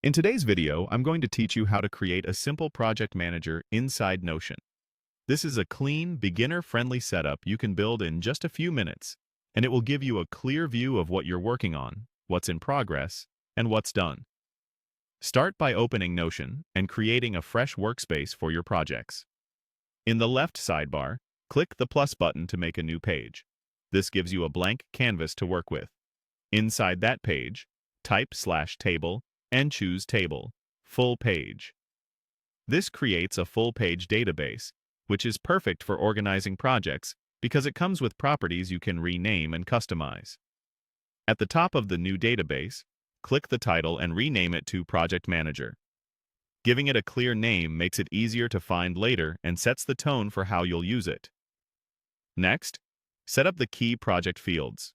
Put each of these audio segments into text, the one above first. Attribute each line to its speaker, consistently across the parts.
Speaker 1: In today's video, I'm going to teach you how to create a simple project manager inside Notion. This is a clean, beginner-friendly setup you can build in just a few minutes, and it will give you a clear view of what you're working on, what's in progress, and what's done. Start by opening Notion and creating a fresh workspace for your projects. In the left sidebar, click the plus button to make a new page. This gives you a blank canvas to work with. Inside that page, type /table and choose Table, Full Page. This creates a full-page database, which is perfect for organizing projects because it comes with properties you can rename and customize. At the top of the new database, click the title and rename it to Project Manager. Giving it a clear name makes it easier to find later and sets the tone for how you'll use it. Next, set up the key project fields.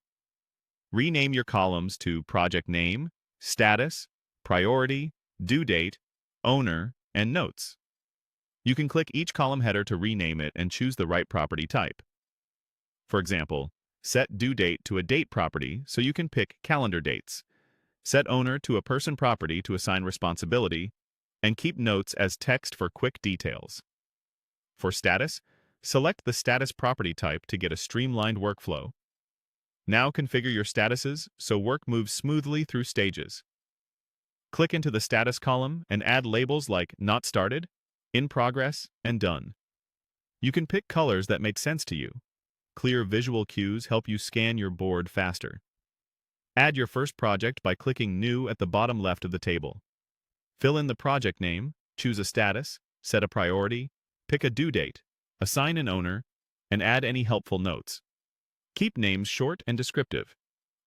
Speaker 1: Rename your columns to Project Name, Status, Priority, Due Date, Owner, and Notes. You can click each column header to rename it and choose the right property type. For example, set Due Date to a date property so you can pick calendar dates. Set Owner to a person property to assign responsibility, and keep Notes as text for quick details. For Status, select the Status property type to get a streamlined workflow. Now configure your statuses so work moves smoothly through stages. Click into the Status column and add labels like Not Started, In Progress, and Done. You can pick colors that make sense to you. Clear visual cues help you scan your board faster. Add your first project by clicking New at the bottom left of the table. Fill in the project name, choose a status, set a priority, pick a due date, assign an owner, and add any helpful notes. Keep names short and descriptive,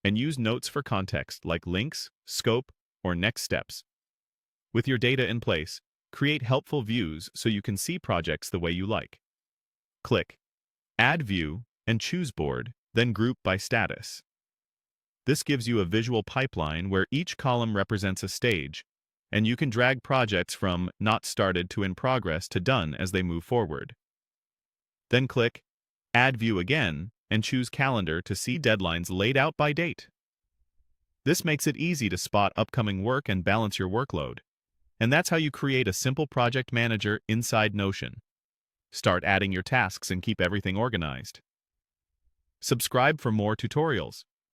Speaker 1: and use notes for context like links, scope, or next steps. With your data in place, create helpful views so you can see projects the way you like. Click Add View and choose Board, then Group by Status. This gives you a visual pipeline where each column represents a stage, and you can drag projects from Not Started to In Progress to Done as they move forward. Then click Add View again and choose Calendar to see deadlines laid out by date. This makes it easy to spot upcoming work and balance your workload. And that's how you create a simple project manager inside Notion. Start adding your tasks and keep everything organized. Subscribe for more tutorials.